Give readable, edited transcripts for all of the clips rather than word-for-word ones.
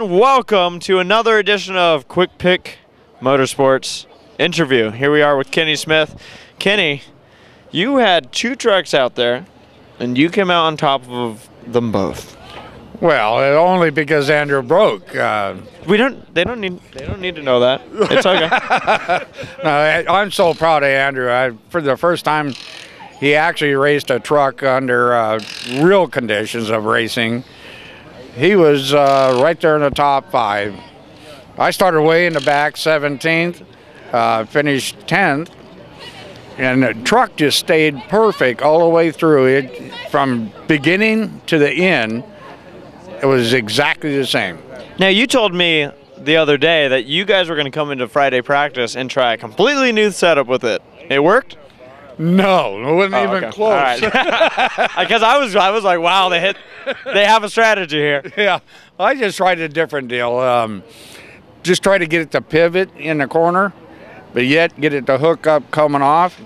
and welcome to another edition of Quick Pick Motorsports Interview. Here we are with Kenny Smith. Kenny, you had two trucks out there, and you came out on top of them both. Well, only because Andrew broke. They don't need to know that. It's okay. No, I'm so proud of Andrew. For the first time, he actually raced a truck under real conditions of racing. He was right there in the top 5. I started way in the back, 17th, finished 10th, and the truck just stayed perfect all the way through. It from beginning to the end. It was exactly the same. Now, you told me the other day that you guys were going to come into Friday practice and try a completely new setup with it. It worked? No, it wasn't even close. All right. Because I was like, wow, they have a strategy here. Yeah, I just tried a different deal. Just try to get it to pivot in the corner, but yet get it to hook up coming off.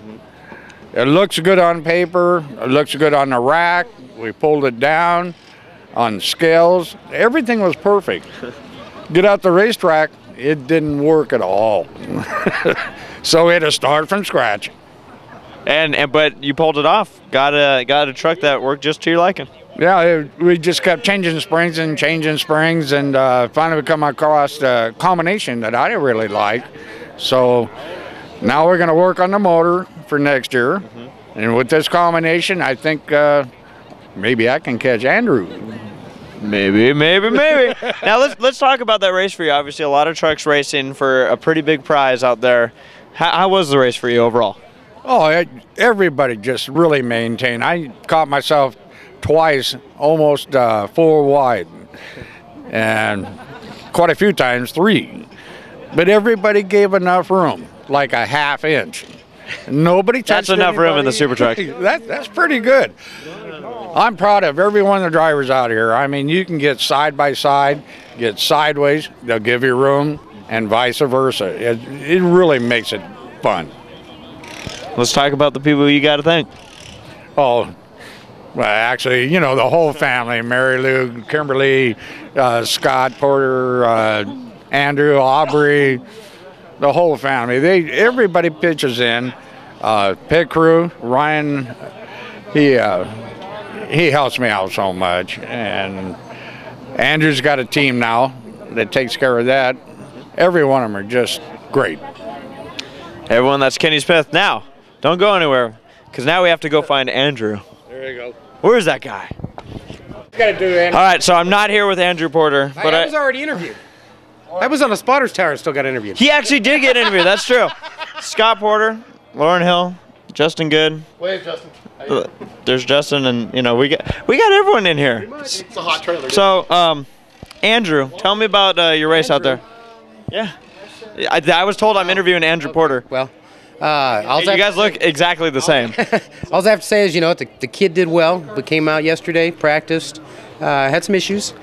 It looks good on paper. It looks good on the rack. We pulled it down on scales. Everything was perfect. Get out the racetrack, it didn't work at all. So we had to start from scratch. But you pulled it off. Got a truck that worked just to your liking. Yeah, we just kept changing springs, and finally come across a combination that I really like. So now we're going to work on the motor for next year. And with this combination, I think maybe I can catch Andrew. Maybe. Now let's talk about that race for you. Obviously, a lot of trucks racing for a pretty big prize out there. How was the race for you overall? Oh, everybody just really maintained. I caught myself twice, almost 4 wide, and quite a few times 3. But everybody gave enough room, like a ½ inch. Nobody touched That's enough anybody. room in the super truck. That's pretty good. I'm proud of every one of the drivers out here. I mean, you can get side by side, get sideways, they'll give you room, and vice versa. It really makes it fun. Let's talk about the people you got to thank. Oh, well, actually, you know, the whole family, Mary Lou, Kimberly, Scott, Porter, Andrew, Aubrey, the whole family. Everybody pitches in. Pit crew, Ryan, he helps me out so much. And Andrew's got a team now that takes care of that. Every one of them are just great. Everyone, that's Kenny Smith. Now, don't go anywhere, because now we have to go find Andrew. There you go. Where's that guy? Gotta do it. All right, so I'm not here with Andrew Porter, but I was already interviewed. I was on the spotters tower and still got interviewed. he actually did get interviewed. That's true. Scott Porter, Lauren Hill, Justin Good. Wave, Justin. There's Justin, and you know we got everyone in here. It's a hot trailer. So, Andrew, tell me about your race out there. Yeah, I was told I'm interviewing Andrew Porter. Well, You guys look exactly the same. all I have to say is, you know, the kid did well. We came out yesterday, practiced, had some issues.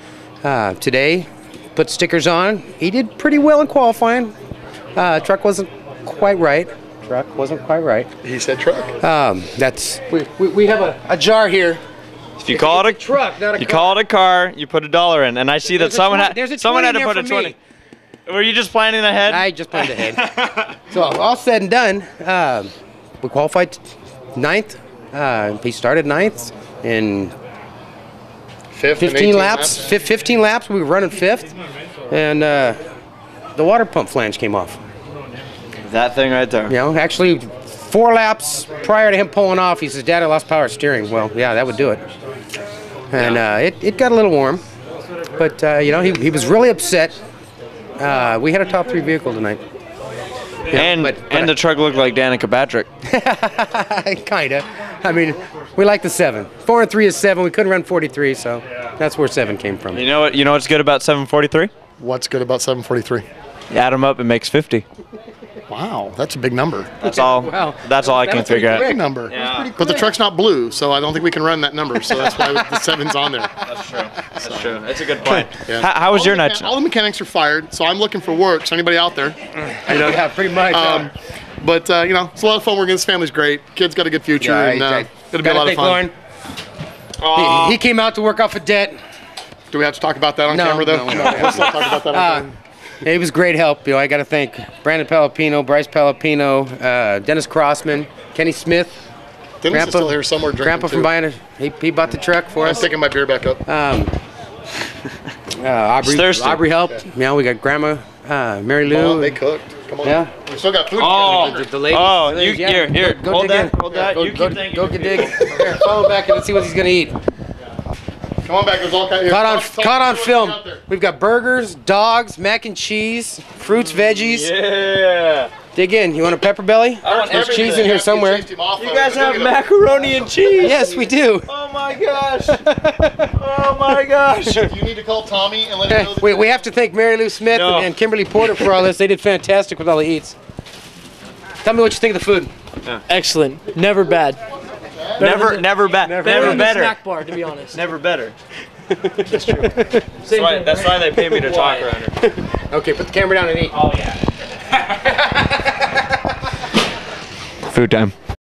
Today, put stickers on. He did pretty well in qualifying. Truck wasn't quite right. He said truck. That's we have a jar here. If you call it a truck, not a you car. call it a car, you put $1 in, and I see that someone had to put a 20. Were you just planning ahead? I just planned ahead. So all said and done, we qualified 9th. He started 9th in 15 laps. 15 laps. We were running 5th, and the water pump flange came off. That thing right there. You know, actually, 4 laps prior to him pulling off, he says, "Dad, I lost power steering." Well, yeah, that would do it. And it got a little warm, but you know, he was really upset. We had a top 3 vehicle tonight. And the truck looked like Danica Patrick. Kinda. I mean, we like the 7. 4 and 3 is 7. We couldn't run 43, so that's where 7 came from. You know what? You know what's good about 743? What's good about 743? You add them up, it makes 50. Wow, that's a big number. That's all. Wow. That's all I can figure out. Big number. Yeah. But the truck's not blue, so I don't think we can run that number. So that's why the 7's on there. That's true. That's true. That's a good point. Yeah. How was your night? All the mechanics are fired, so I'm looking for work. So anybody out there? You know, yeah, pretty much. But you know, it's a lot of fun working. This family's great. Kid's got a good future, and it'll be a lot of fun. He came out to work off a debt. Do we have to talk about that on No, camera, though? no, no. Let's not talk about that on camera. He was great help. I got to thank Brandon Pelopino, Bryce Pelopino, Dennis Crossman, Kenny Smith. Dennis is still here somewhere drinking, Grandpa from too. buying he bought the truck for I'm us. picking my beer back up. Aubrey helped. We got Grandma, Mary Come on, Lou. they cooked. Come on. Yeah. We still got food. Oh. to get. The ladies. Oh, the ladies, you- yeah. here, Go hold dig that, in. hold that. Go, You go, keep thinking. go get dig. Here, follow back and let's see what he's gonna eat. Come on back. There's all kinds. Caught on film. We've got burgers, dogs, mac and cheese, fruits, veggies. Yeah. Dig in. You want a pepper belly? I want There's everything. cheese in here somewhere. You guys have macaroni and cheese? Yes, we do. Oh my gosh. Oh my gosh. Do you need to call Tommy and let him know that We have to thank Mary Lou Smith No. and Kimberly Porter for all this. They did fantastic with all the eats. Tell me what you think of the food. Excellent. Never bad. Never bad. Never Better than the better. snack bar, to be honest. Never better. That's why they pay me to talk around here. Okay, put the camera down and eat. Oh, yeah. Food time.